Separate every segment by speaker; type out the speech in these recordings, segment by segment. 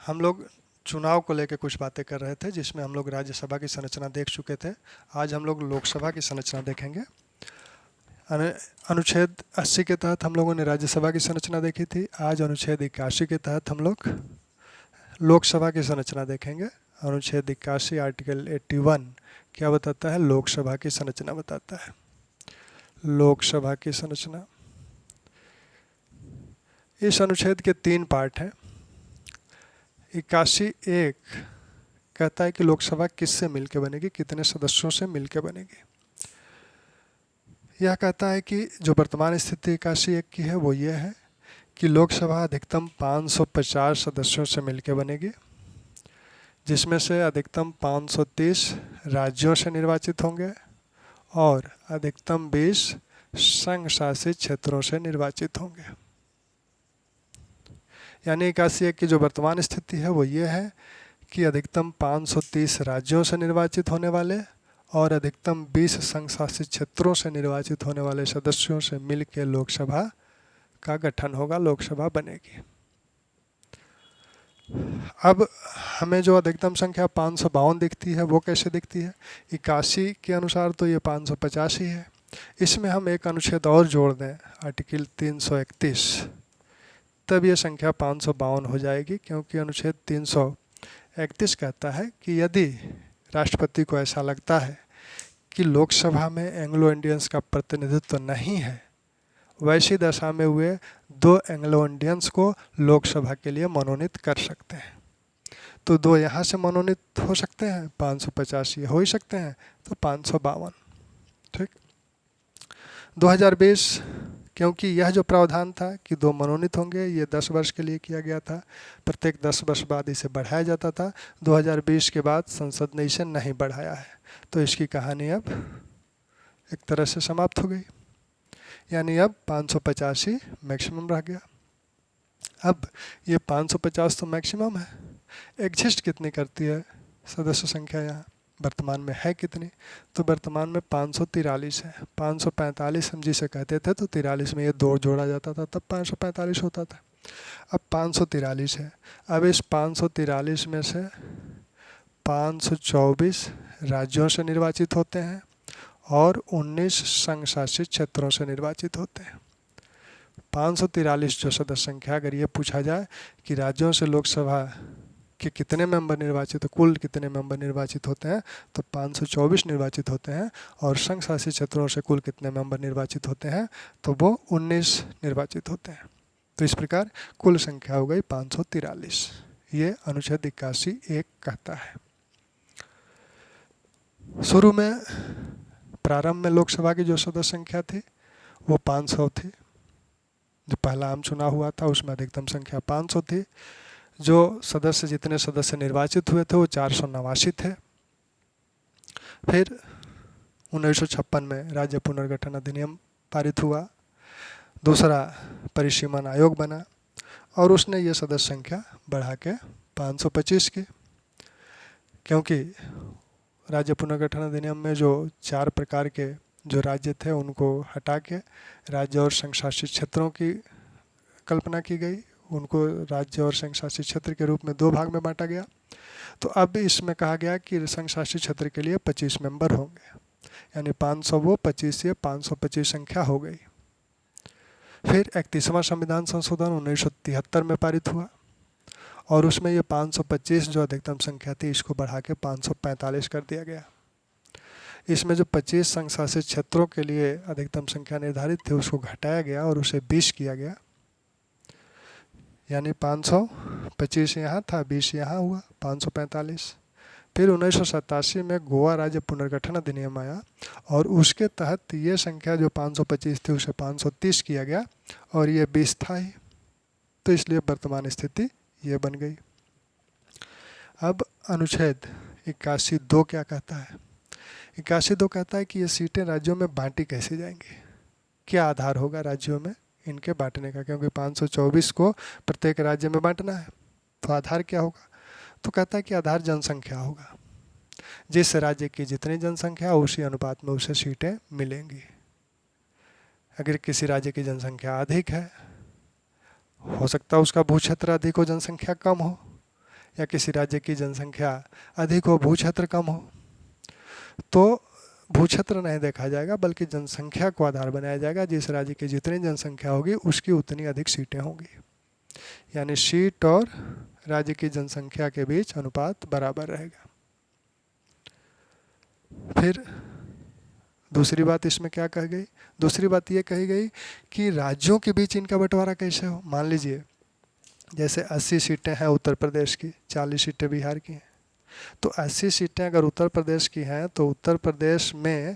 Speaker 1: हम लोग चुनाव को लेकर कुछ बातें कर रहे थे, जिसमें हम लोग राज्यसभा की संरचना देख चुके थे। आज हम लोग लोकसभा की संरचना देखेंगे। अनुच्छेद 80 के तहत हम लोगों ने राज्यसभा की संरचना देखी थी। आज अनुच्छेद 81 के तहत हम लोग लोकसभा की संरचना देखेंगे। अनुच्छेद 81 आर्टिकल 81 क्या बताता है? लोकसभा की संरचना बताता है। लोकसभा की संरचना, इस अनुच्छेद के 3 पार्ट हैं। 81(1) कहता है कि लोकसभा किससे मिलकर बनेगी, कितने सदस्यों से मिलकर बनेगी। यह कहता है कि जो वर्तमान स्थिति 81(1) की है वो ये है कि लोकसभा अधिकतम 550 सदस्यों से मिलकर बनेगी, जिसमें से अधिकतम 530 राज्यों से निर्वाचित होंगे और अधिकतम 20 संघ शासित क्षेत्रों से निर्वाचित होंगे। यानी 81(1) की जो वर्तमान स्थिति है वो ये है कि अधिकतम 530 राज्यों से निर्वाचित होने वाले और अधिकतम 20 संघ शासित क्षेत्रों से निर्वाचित होने वाले सदस्यों से मिलकर लोकसभा का गठन होगा, लोकसभा बनेगी। अब हमें जो अधिकतम संख्या 552 दिखती है वो कैसे दिखती है? 81 के अनुसार तो ये 550 ही है। इसमें हम एक अनुच्छेद और जोड़ दें, आर्टिकल 331, तब ये संख्या 552 हो जाएगी, क्योंकि अनुच्छेद 331 कहता है कि यदि राष्ट्रपति को ऐसा लगता है कि लोकसभा में एंग्लो इंडियंस का प्रतिनिधित्व नहीं है, वैसी दशा में हुए 2 एंग्लो इंडियंस को लोकसभा के लिए मनोनीत कर सकते हैं। तो 2 यहाँ से मनोनीत हो सकते हैं, 550 ये हो ही सकते हैं, तो 552। ठीक। 2020, क्योंकि यह जो प्रावधान था कि 2 मनोनीत होंगे, ये 10 वर्ष के लिए किया गया था, प्रत्येक 10 वर्ष बाद इसे बढ़ाया जाता था। 2020 के बाद संसद ने इसे नहीं बढ़ाया है, तो इसकी कहानी अब एक तरह से समाप्त हो गई। यानी अब 550 ही मैक्सिमम रह गया। अब ये 550 तो मैक्सिमम है, एग्जिस्ट कितनी करती है सदस्य संख्या यहाँ वर्तमान में है कितनी? तो वर्तमान में 543 है। 545 हम जिसे कहते थे, तो 43 में ये 2 जोड़ा जाता था, तब 545 होता था। अब 543 है। अब इस 543 में से 524 राज्यों से निर्वाचित होते हैं और 19 संघ शासित क्षेत्रों से निर्वाचित होते हैं। 543 जो सदस्य संख्या, अगर ये पूछा जाए कि राज्यों से लोकसभा के कितने मेंबर निर्वाचित, कुल कितने मेंबर निर्वाचित होते हैं, तो 524 निर्वाचित होते हैं, और संघ शासित क्षेत्रों से कुल कितने मेंबर निर्वाचित होते हैं, तो वो 19 निर्वाचित होते हैं। तो इस प्रकार कुल संख्या हो गई 543। ये अनुच्छेद 81(1) कहता है। शुरू में प्रारंभ में लोकसभा की जो सदस्य संख्या थी वो 500 थी। जो पहला आम चुनाव हुआ था उसमें अधिकतम संख्या 500 थी। जो सदस्य, जितने सदस्य निर्वाचित हुए थे वो 489 थे। फिर 1956 में राज्य पुनर्गठन अधिनियम पारित हुआ, दूसरा परिसीमन आयोग बना और उसने ये सदस्य संख्या बढ़ा के 525 की, क्योंकि राज्य पुनर्गठन अधिनियम में जो 4 प्रकार के जो राज्य थे उनको हटा के राज्य और संघ शासित क्षेत्रों की कल्पना की गई। उनको राज्य और संघ शासित क्षेत्र के रूप में 2 भाग में बांटा गया। तो अब इसमें कहा गया कि संघ शासित क्षेत्र के लिए 25 मेंबर होंगे, यानी 500 वो 25 ये 525 संख्या हो गई। फिर 31वां संविधान संशोधन 1973 में पारित हुआ और उसमें ये 525 जो अधिकतम संख्या थी इसको बढ़ा के 545 कर दिया गया। इसमें जो 25 संघ शासित क्षेत्रों के लिए अधिकतम संख्या निर्धारित थी उसको घटाया गया और उसे 20 किया गया, यानी 525 यहाँ था, 20 यहाँ हुआ, 545। फिर 1987 में गोवा राज्य पुनर्गठन अधिनियम आया और उसके तहत ये संख्या जो 525 थी उसे 530 किया गया और ये 20 था ही, तो इसलिए वर्तमान स्थिति ये बन गई। अब अनुच्छेद 81(2) क्या कहता है? 81(2) कहता है कि ये सीटें राज्यों में बांटी कैसे जाएंगी, क्या आधार होगा राज्यों में इनके बांटने का, क्योंकि 524 को प्रत्येक राज्य में बांटना है, तो आधार क्या होगा? तो कहता है कि आधार जनसंख्या होगा। जिस राज्य की जितनी जनसंख्या उसी अनुपात में उसे सीटें मिलेंगी। अगर किसी राज्य की जनसंख्या अधिक है, हो सकता है उसका भू क्षेत्र अधिक हो, जनसंख्या कम हो, या किसी राज्य की जनसंख्या अधिक हो, भू क्षेत्र कम हो, तो भू क्षेत्र नहीं देखा जाएगा बल्कि जनसंख्या को आधार बनाया जाएगा। जिस राज्य की जितनी जनसंख्या होगी उसकी उतनी अधिक सीटें होंगी, यानी सीट और राज्य की जनसंख्या के बीच अनुपात बराबर रहेगा। फिर दूसरी बात इसमें क्या कही गई? दूसरी बात ये कही गई कि राज्यों के बीच इनका बंटवारा कैसे हो। मान लीजिए जैसे 80 सीटें हैं उत्तर प्रदेश की, 40 सीटें बिहार की हैं, तो 80 सीटें अगर उत्तर प्रदेश की हैं तो उत्तर प्रदेश में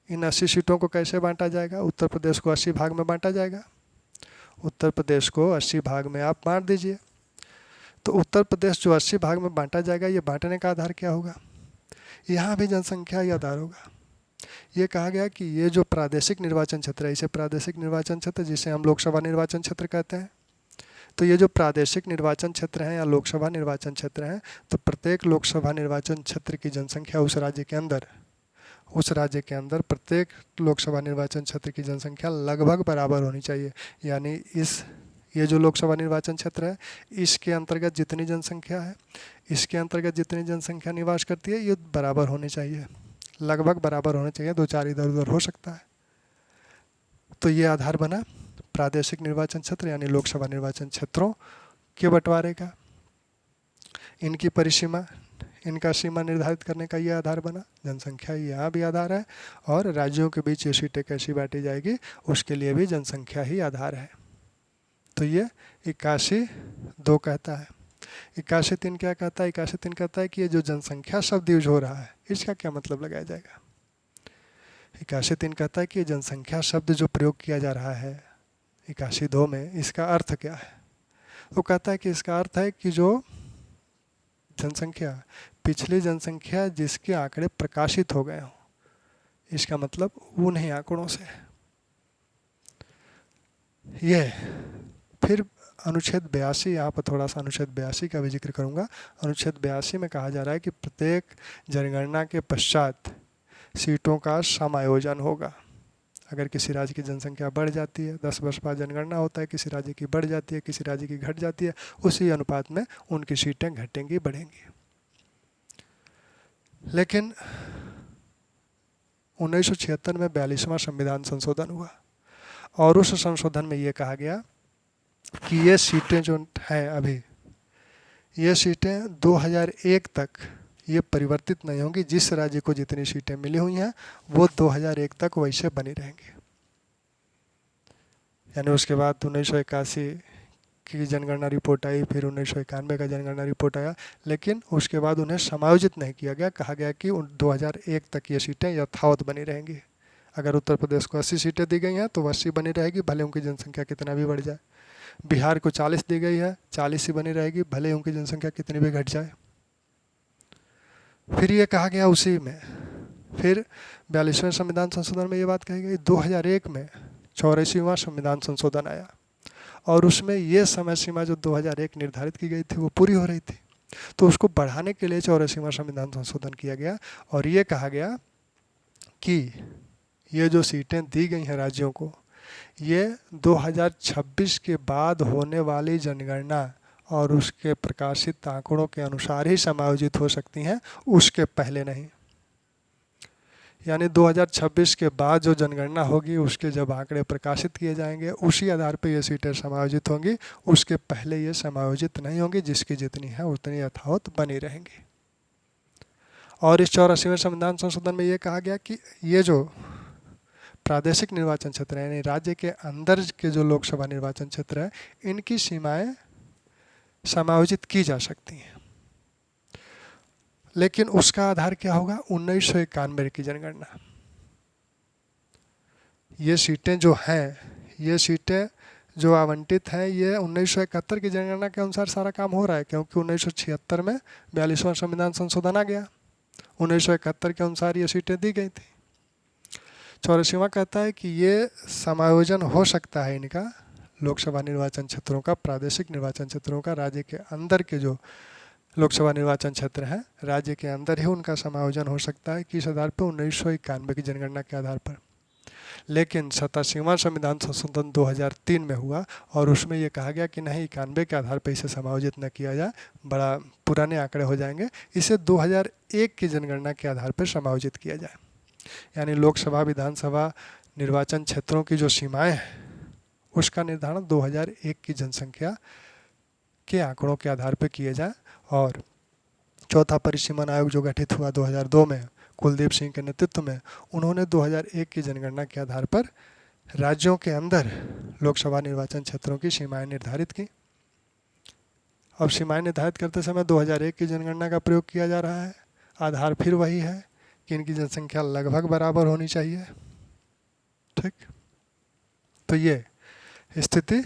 Speaker 1: इन 80 सीटों को कैसे बांटा जाएगा? उत्तर प्रदेश को 80 भाग में बांटा जाएगा। उत्तर प्रदेश को 80 भाग में आप बांट दीजिए, तो उत्तर प्रदेश जो 80 भाग में बांटा जाएगा, ये बांटने का आधार क्या होगा? यहाँ भी जनसंख्या ही आधार होगा। ये कहा गया कि ये जो प्रादेशिक निर्वाचन क्षेत्र है, इसे प्रादेशिक निर्वाचन क्षेत्र, जिसे हम लोकसभा निर्वाचन क्षेत्र कहते हैं, तो ये जो प्रादेशिक निर्वाचन क्षेत्र हैं या लोकसभा निर्वाचन क्षेत्र हैं, तो प्रत्येक लोकसभा निर्वाचन क्षेत्र की जनसंख्या उस राज्य के अंदर प्रत्येक लोकसभा निर्वाचन क्षेत्र की जनसंख्या लगभग बराबर होनी चाहिए। यानी ये जो लोकसभा निर्वाचन क्षेत्र है, इसके अंतर्गत जितनी जनसंख्या है, इसके अंतर्गत जितनी जनसंख्या निवास करती है, ये बराबर होनी चाहिए, लगभग बराबर होने चाहिए, 2-4 इधर उधर हो सकता है। तो ये आधार बना प्रादेशिक निर्वाचन क्षेत्र यानी लोकसभा निर्वाचन क्षेत्रों के बंटवारे का। इनकी परिसीमा, इनका सीमा निर्धारित करने का ये आधार बना। जनसंख्या यहाँ भी आधार है और राज्यों के बीच ये सीटें कैसी बांटी जाएगी उसके लिए भी जनसंख्या ही आधार है। तो ये 81(2) कहता है। 81(3) क्या कहता है? 81(3) कहता है कि ये जो जनसंख्या शब्द यूज हो रहा है, इसका क्या मतलब लगाया जाएगा? 81(3) कहता है कि ये जनसंख्या शब्द जो प्रयोग किया जा रहा है 81(2) में, इसका अर्थ क्या है? वो कहता है कि इसका अर्थ है कि जो जनसंख्या, पिछली जनसंख्या जिसके आंकड़े प्रकाशित हो गए हों, इसका मतलब उन्हीं आंकड़ों से। ये फिर अनुच्छेद 82, यहाँ पर थोड़ा सा अनुच्छेद 82 का भी जिक्र करूँगा। अनुच्छेद 82 में कहा जा रहा है कि प्रत्येक जनगणना के पश्चात सीटों का समायोजन होगा। अगर किसी राज्य की जनसंख्या बढ़ जाती है, 10 वर्ष बाद जनगणना होता है, किसी राज्य की बढ़ जाती है, किसी राज्य की घट जाती है, उसी अनुपात में उनकी सीटें घटेंगी, बढ़ेंगी। लेकिन 1976 में 42वां संविधान संशोधन हुआ और उस संशोधन में ये कहा गया कि ये सीटें जो हैं अभी, ये सीटें 2001 तक ये परिवर्तित नहीं होंगी। जिस राज्य को जितनी सीटें मिली हुई हैं वो 2001 तक वैसे बनी रहेंगी। यानी उसके बाद 1981 की जनगणना रिपोर्ट आई, फिर 1991 का जनगणना रिपोर्ट आया, लेकिन उसके बाद उन्हें समायोजित नहीं किया गया। कहा गया कि 2001 तक ये सीटें यथावत बनी रहेंगी। अगर उत्तर प्रदेश को 80 सीटें दी गई हैं तो 80 बनी रहेगी, भले उनकी जनसंख्या कितना भी बढ़ जाए। बिहार को 40 दी गई है, 40 ही बनी रहेगी, भले उनकी जनसंख्या कितनी भी घट जाए। फिर ये कहा गया उसी में, फिर 42वें संविधान संशोधन में ये बात कही गई। 2001 में 84वां संविधान संशोधन आया और उसमें ये समय सीमा जो 2001 निर्धारित की गई थी वो पूरी हो रही थी, तो उसको बढ़ाने के लिए 84वां संविधान संशोधन किया गया और ये कहा गया कि ये जो सीटें दी गई हैं राज्यों को, ये 2026 के बाद होने वाली जनगणना और उसके प्रकाशित आंकड़ों के अनुसार ही समायोजित हो सकती हैं, उसके पहले नहीं। यानी 2026 के बाद जो जनगणना होगी उसके जब आंकड़े प्रकाशित किए जाएंगे उसी आधार पर ये सीटें समायोजित होंगी, उसके पहले ये समायोजित नहीं होंगी। जिसकी जितनी है उतनी यथावत बनी रहेंगी। और इस 84वें संविधान संशोधन में ये कहा गया कि ये जो प्रादेशिक निर्वाचन क्षेत्र है, यानी राज्य के अंदर के जो लोकसभा निर्वाचन क्षेत्र है, इनकी सीमाएं समायोजित की जा सकती हैं, लेकिन उसका आधार क्या होगा? 1991 की जनगणना। ये सीटें जो हैं, ये सीटें जो आवंटित हैं, ये 1971 की जनगणना के अनुसार सारा काम हो रहा है, क्योंकि 1976 में 42वां संविधान संशोधन आ गया। 1971 के अनुसार ये सीटें दी गई थी। 84वां कहता है कि ये समायोजन हो सकता है इनका, लोकसभा निर्वाचन क्षेत्रों का, प्रादेशिक निर्वाचन क्षेत्रों का, राज्य के अंदर के जो लोकसभा निर्वाचन क्षेत्र हैं, राज्य के अंदर ही उनका समायोजन हो सकता है। किस आधार पर? 1991 की जनगणना के आधार पर। लेकिन 87वां संविधान संशोधन 2003 में हुआ और उसमें ये कहा गया कि नहीं 91 के आधार पर इसे समायोजित न किया जाए, बड़ा पुराने आंकड़े हो जाएंगे, इसे 2001 की जनगणना के आधार पर समायोजित किया जाए। यानी लोकसभा विधानसभा निर्वाचन क्षेत्रों की जो सीमाएं हैं उसका निर्धारण 2001 की जनसंख्या के आंकड़ों के आधार पर किए जाए। और चौथा परिसीमन आयोग जो गठित हुआ 2002 में कुलदीप सिंह के नेतृत्व में, उन्होंने 2001 की जनगणना के आधार पर राज्यों के अंदर लोकसभा निर्वाचन क्षेत्रों की सीमाएं निर्धारित की। अब सीमाएं निर्धारित करते समय 2001 की जनगणना का प्रयोग किया जा रहा है। आधार फिर वही है कि इनकी जनसंख्या लगभग बराबर होनी चाहिए। ठीक, तो ये स्थिति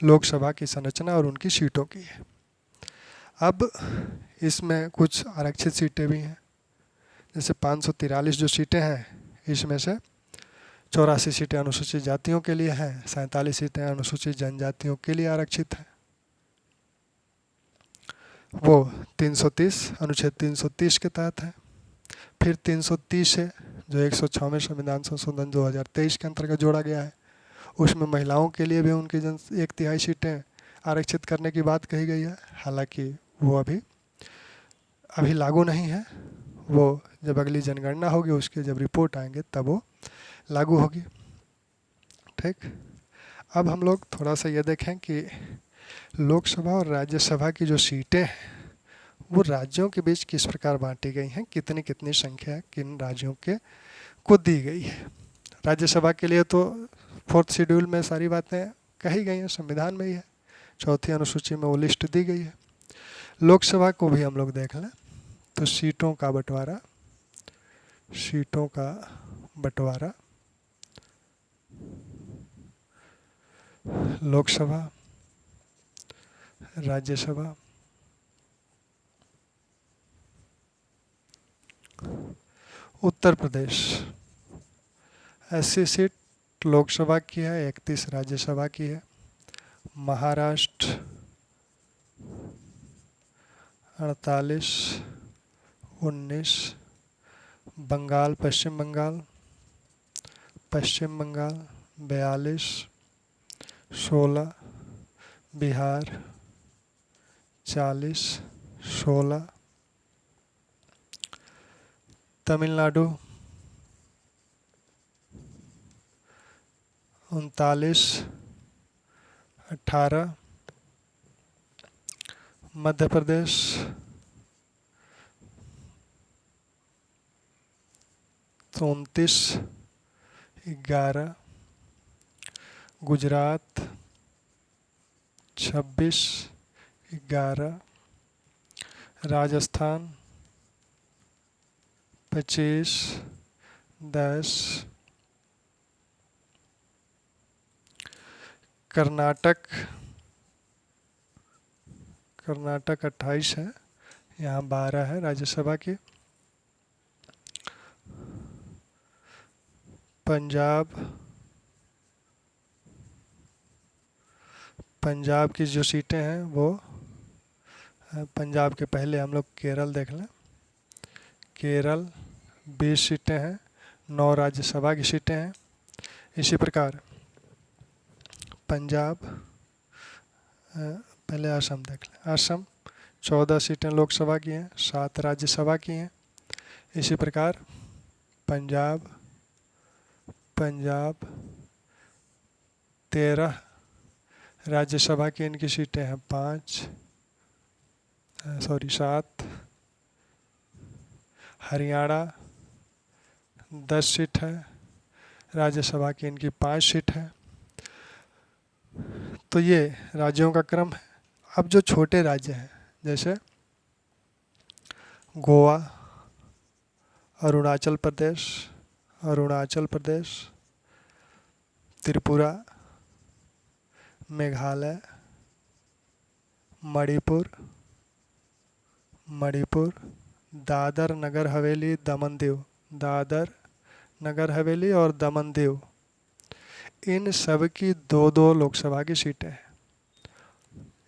Speaker 1: लोकसभा की संरचना और उनकी सीटों की है। अब इसमें कुछ आरक्षित सीटें भी हैं, जैसे 543 जो सीटें हैं, इसमें से 84 सीटें अनुसूचित जातियों के लिए हैं, 47 सीटें अनुसूचित जनजातियों के लिए आरक्षित हैं। वो 330 अनुच्छेद 330 के तहत है। फिर 330 है जो 106वें संविधान संशोधन 2023 के अंतर्गत जोड़ा गया है, उसमें महिलाओं के लिए भी उनकी 1/3 सीटें आरक्षित करने की बात कही गई है। हालांकि वो अभी लागू नहीं है, वो जब अगली जनगणना होगी उसके जब रिपोर्ट आएंगे तब वो लागू होगी। ठीक, अब हम लोग थोड़ा सा ये देखें कि लोकसभा और राज्यसभा की जो सीटें हैं वो राज्यों के बीच किस प्रकार बांटी गई हैं, कितनी कितनी संख्या किन राज्यों के को दी गई है। राज्यसभा के लिए तो 4th शेड्यूल में सारी बातें कही गई हैं, संविधान में ही है, 4थी अनुसूची में वो लिस्ट दी गई है। लोकसभा को भी हम लोग देख लें तो सीटों का बंटवारा लोकसभा, राज्यसभा, उत्तर प्रदेश 80 सीट लोकसभा की है, 31 राज्यसभा की है। महाराष्ट्र 48, 19, बंगाल पश्चिम बंगाल 42, 16, बिहार 40, 16, तमिलनाडु 39, 18, मध्य प्रदेश 29, 11, गुजरात 26, 11, राजस्थान 25, 10, कर्नाटक 28 है, यहाँ 12 है राज्यसभा की। पंजाब की जो सीटें हैं वो, पंजाब के पहले हम लोग केरल देख लें। केरल 20 सीटें हैं, 9 राज्यसभा की सीटें हैं। इसी प्रकार पंजाब, पहले असम देख लें। असम 14 सीटें लोकसभा की हैं, 7 राज्यसभा की हैं। इसी प्रकार पंजाब 13 राज्यसभा की इनकी सीटें हैं, 7। हरियाणा 10 सीट है, राज्यसभा की इनकी 5 सीट है। तो ये राज्यों का क्रम है। अब जो छोटे राज्य हैं जैसे गोवा, अरुणाचल प्रदेश, त्रिपुरा, मेघालय, मणिपुर, दादर नगर हवेली और दमन दीव, इन सब की 2-2 लोकसभा की सीटें हैं।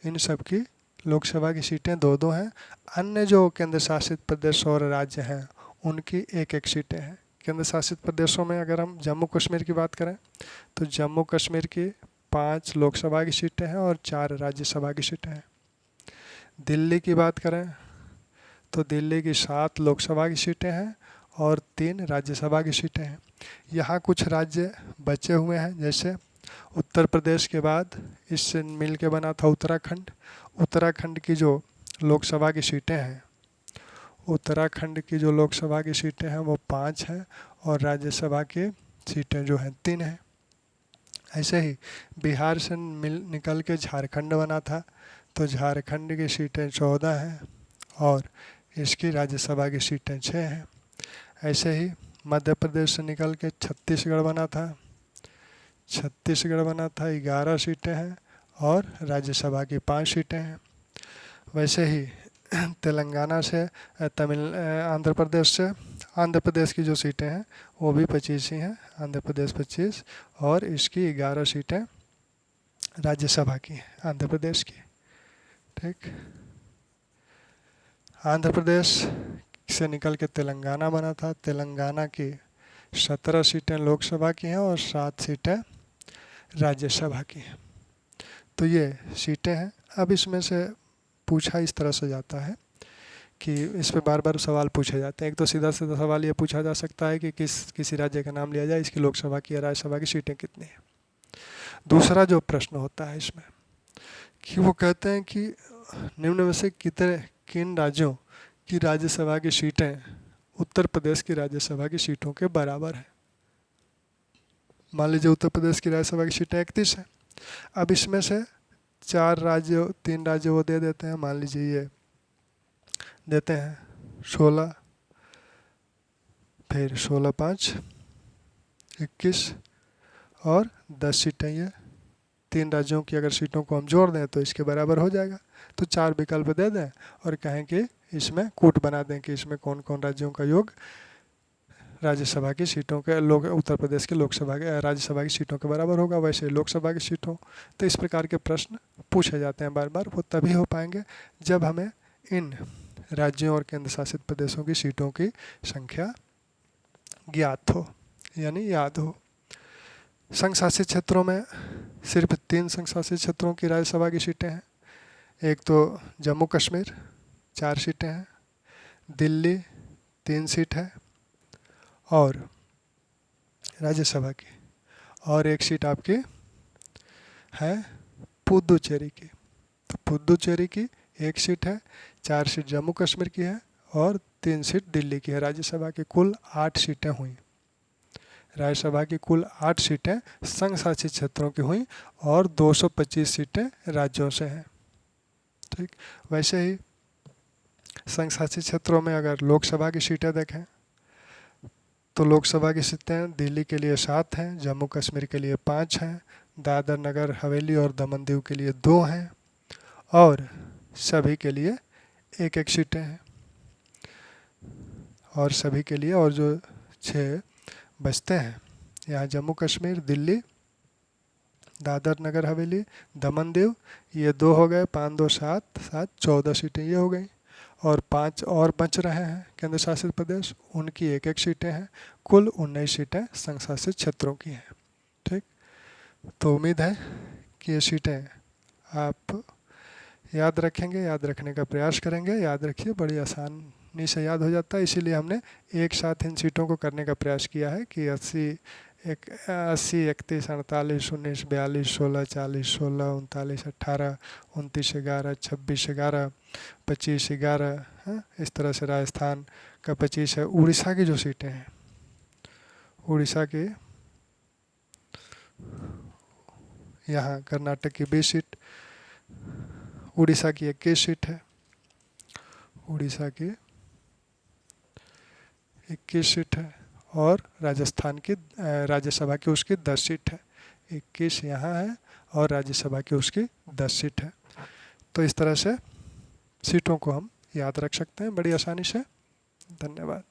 Speaker 1: इन सब की लोकसभा की सीटें 2-2 हैं। अन्य जो केंद्र शासित प्रदेश और राज्य हैं उनकी 1-1 सीटें हैं। केंद्र शासित प्रदेशों में अगर हम जम्मू कश्मीर की बात करें तो जम्मू कश्मीर की 5 लोकसभा की सीटें हैं और 4 राज्यसभा की सीटें हैं। दिल्ली की बात करें तो दिल्ली की 7 लोकसभा की सीटें हैं और 3 राज्यसभा की सीटें हैं। यहाँ कुछ राज्य बचे हुए हैं, जैसे उत्तर प्रदेश के बाद इससे मिल के बना था उत्तराखंड। उत्तराखंड की जो लोकसभा की सीटें हैं, उत्तराखंड की जो लोकसभा की सीटें हैं वो 5 हैं और राज्यसभा की सीटें जो हैं 3 हैं। ऐसे ही बिहार से निकल के झारखंड बना था, तो झारखंड की सीटें 14 हैं और इसकी राज्यसभा की सीटें 6 हैं। ऐसे ही मध्य प्रदेश से निकल के छत्तीसगढ़ बना था, 11 सीटें हैं और राज्यसभा की 5 सीटें हैं। वैसे ही तेलंगाना से आंध्र प्रदेश की जो सीटें हैं वो भी 25 ही हैं, आंध्र प्रदेश 25 और इसकी 11 सीटें राज्यसभा की हैं आंध्र प्रदेश की। ठीक, आंध्र प्रदेश से निकल के तेलंगाना बना था, तेलंगाना की 17 सीटें लोकसभा की हैं और 7 सीटें राज्यसभा की हैं। तो ये सीटें हैं। अब इसमें से पूछा इस तरह से जाता है कि इस पे बार बार सवाल पूछे जाते हैं। एक तो सीधा सीधा सवाल ये पूछा जा सकता है कि किसी राज्य का नाम लिया जाए, इसकी लोकसभा की या राज्यसभा की सीटें कितनी हैं। दूसरा जो प्रश्न होता है इसमें कि वो कहते हैं कि निम्न में से किन राज्यों की राज्यसभा की सीटें उत्तर प्रदेश की राज्यसभा की सीटों के बराबर है। मान लीजिए उत्तर प्रदेश की राज्यसभा की सीटें 31 हैं। अब इसमें से 3 राज्य वो दे देते हैं, मान लीजिए ये देते हैं 16, फिर 16 5 21 और 10 सीटें। ये 3 राज्यों की अगर सीटों को हम जोड़ दें तो इसके बराबर हो जाएगा। तो 4 विकल्प दे दें और कहें कि इसमें कूट बना दें कि इसमें कौन कौन राज्यों का योग राज्यसभा की सीटों के उत्तर प्रदेश के राज्यसभा की सीटों के बराबर होगा, वैसे लोकसभा की सीटों। तो इस प्रकार के प्रश्न पूछे जाते हैं बार बार। वो तभी हो पाएंगे जब हमें इन राज्यों और केंद्र शासित प्रदेशों की सीटों की संख्या ज्ञात हो यानी याद हो। संघ शासित क्षेत्रों में सिर्फ 3 संघ शासित क्षेत्रों की राज्यसभा की सीटें हैं। एक तो जम्मू कश्मीर 4 सीटें हैं, दिल्ली 3 सीट है और राज्यसभा की, और एक सीट आपकी है पुदुचेरी की। तो पुदुचेरी की 1 सीट है, 4 सीट जम्मू कश्मीर की है और 3 सीट दिल्ली की है। राज्यसभा की कुल 8 सीटें हुई। राज्यसभा की कुल 8 सीटें संघ शासित क्षेत्रों की हुई और 225 सीटें राज्यों से हैं। ठीक, वैसे ही संघ शासित क्षेत्रों में अगर लोकसभा की सीटें देखें तो लोकसभा की सीटें दिल्ली के लिए 7 हैं, जम्मू कश्मीर के लिए 5 हैं, दादर नगर हवेली और दमन दीव के लिए 2 हैं और सभी के लिए 1-1 सीटें हैं। और सभी के लिए और जो 6 बचते हैं, यहाँ जम्मू कश्मीर, दिल्ली, दादर नगर हवेली, दमन दीव, ये 2 हो गए, 5 2 7 7 14 सीटें ये हो गई और 5 और बच रहे हैं केंद्र शासित प्रदेश, उनकी 1-1 सीटें हैं। कुल 19 सीटें संघ शासित क्षेत्रों की हैं। ठीक, तो उम्मीद है कि ये सीटें आप याद रखेंगे, याद रखने का प्रयास करेंगे। याद रखिए, बड़ी आसानी से याद हो जाता है, इसीलिए हमने एक साथ इन सीटों को करने का प्रयास किया है कि 80 31 48 19 42 16 40 16 39 18 29 11 26 11 25 11, इस तरह से राजस्थान का 25 है। उड़ीसा की जो सीटें हैं, उड़ीसा की यहाँ कर्नाटक की 20 सीट, उड़ीसा की 21 सीट है, उड़ीसा की 21 सीट है और राजस्थान की राज्यसभा की उसकी 10 सीट है। 21 यहाँ है और राज्यसभा की उसकी 10 सीट है। तो इस तरह से सीटों को हम याद रख सकते हैं बड़ी आसानी से। धन्यवाद।